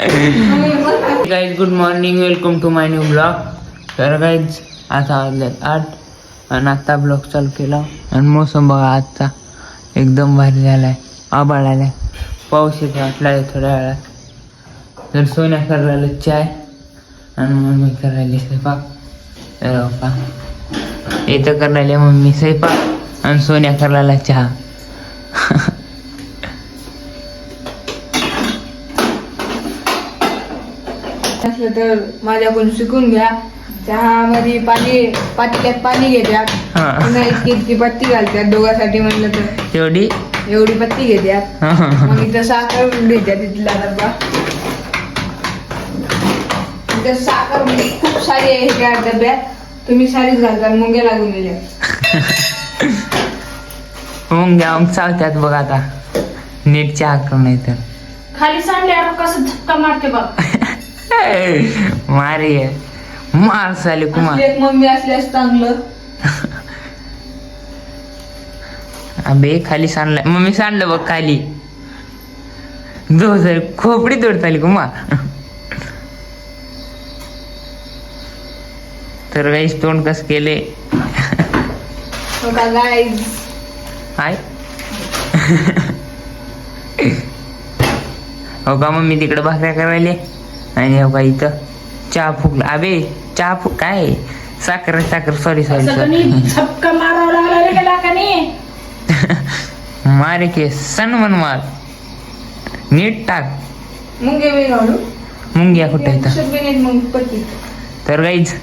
Guys good morning, welcome to my new blog. तर guys आता वाजल्यात 8 आणि आता ब्लॉग चालू केला. आणि मोसम बघा आजचा एकदम भारी झालाय, आभाळ आलाय, पाऊस येतो वाटलाय थोड्या वेळात. तर सोन्या करायला चाय आणि मम्मी करायला स्वयंपाक. तर का इथं करायला मम्मी स्वयंपाक आणि सोन्या करायला चहा. असलं तर माझ्याकडून शिकून घ्या. चहामध्ये पातेल्यात पाणी घेत्यात, पुन्हा इतकी पत्ती घालत्यात दोघांसाठी म्हणलं तर एवढी पत्ती घेत्यात. मग इथं साखर घेत्यात तिथला डब्बा. इथं साखर खूप सारी आहे त्या डब्यात, तुम्ही सारीच घालतात, मुंग्या लागून गेल्या. मुंग्या मग चालत्यात बघ आता नीट चहा करून. नाही तर खाली सांडल्यावर कसं झटका मारते बघ. मारी मार साली कुमार. एक मम्मी असल्यास चांगलं. अबे खाली सांडलं, मम्मी सांडलं बघ खाली. खोपडी तोडत आली कुमार. तर गाईस तोंड कस केले हाय. हो का मम्मी तिकडे भाकऱ्या करायले आणि हो का इथं चहा फुकला. अबे चहा फुक काय साखर सॉरी मारे के सण मन मार नीट टाक. मुंग्या कुठे तर गाईच.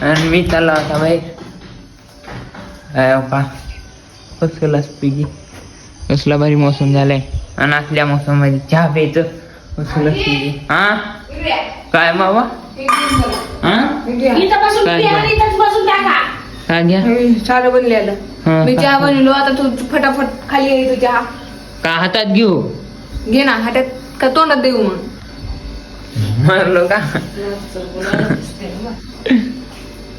आणि मी चालला होता बाहेर. का कसला स्पिगी कसला भारी मोसम झालाय आणि असल्या मोसम मध्ये चहा प्यायचं. कसला स्पिगी हा काय बाबा काय घ्या सारं बनलेलं. मी चहा बनवलो, आता तू फटाफट खाली ये. तू चहा का हातात घेऊ? घे ना, हातात का तोंडात देऊ? मग मारलो का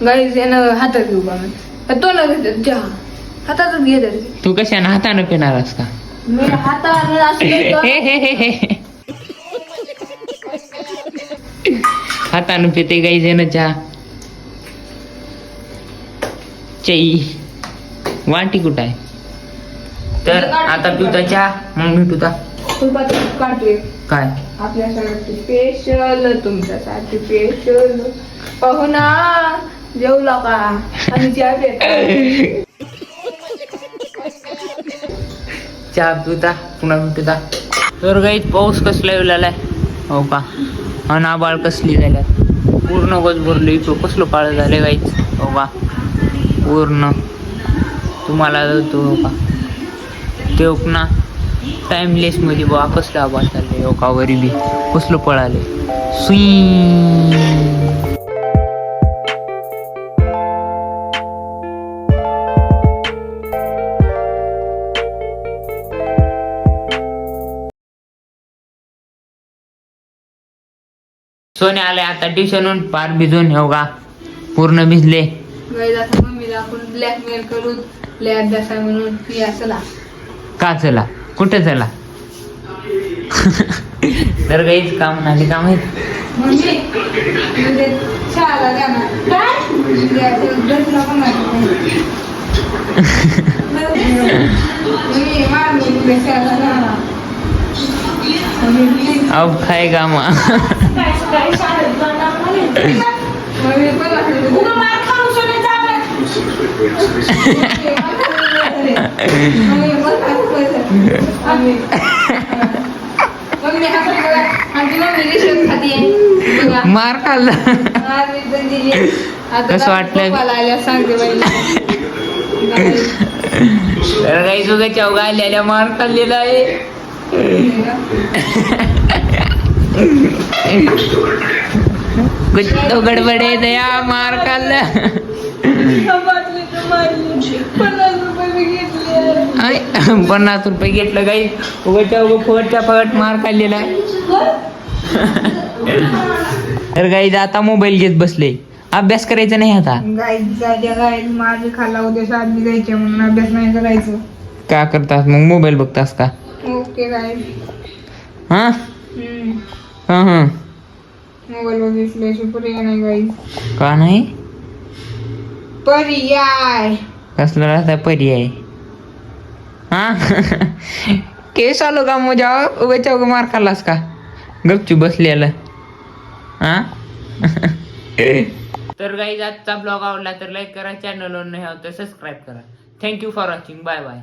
गाईज यानं हातात घेऊ का? मी तोंडात घेतात चहा, हातातच घेतात. तू कशाने हाताने पिणार आहेस का? मी हाताने हाताने पिते गाईज यानं चहा. चई वाटी कुठं आहे? तर आता पिऊता चहा, मग मी पिऊता काढतोय काय आपल्यासाठी स्पेशल, तुमच्यासाठी स्पेशल. पाहुणा जेवला का? आणि चहा पिता चहा पिऊता पुन्हा पिऊता. तर गाईज पाऊस कसला येऊ लागलाय हो का, आणि आबाळ कसली झाल्यात पूर्ण गज भरलं. इकडं कसलं काळ झालं गाईज हो का पूर्ण. तुम्हाला जातो हो का ते ना टाइमलेस मध्ये बघा कसलं आबाळ चाललंय हो का. वरी बी कसलं पळाले सुई. सोने आले आता ट्युशनहून पार भिजून हो का पूर्ण भिजले. आता मम्मीला आपण ब्लॅकमेल करून लय अभ्यास आहे म्हणून या चला. का चला कुठे चला? तर काहीच काम नाही काम आहेत. अब खाय गामा मार खाल्ला. कसं वाटलं? तर काही सुद्धा चौघा आलेल्या मार खाल्लेला आहे. कुछ तो गडबड आहे दया मार खाल्ला. 50 रुपये घेतलं काही उगाच्या फवटच्या फवट मार खाल्लेला आहे. तर गाईज आता मोबाईल घेत बसले, अभ्यास करायचा नाही आता. गाईज माझी खाला उद्या शाळेत जायचे म्हणून अभ्यास नाही करायचं. का करतात मग मोबाईल बघतास का? ओके काय हा हा हा मोबाईल बघितल्याशिवाय पर्याय नाही गाईज. का नाही? पर्याय कसला राहता पर्याय? हा केस आलो का मजा उगाच्या उगा मार खाल्लास का गपचूप बसलेला? हा तर गाईज आजचा ब्लॉग आवडला तर लाईक करा, चॅनलवर नाही तर सबस्क्राईब करा. Thank you for watching. Bye bye.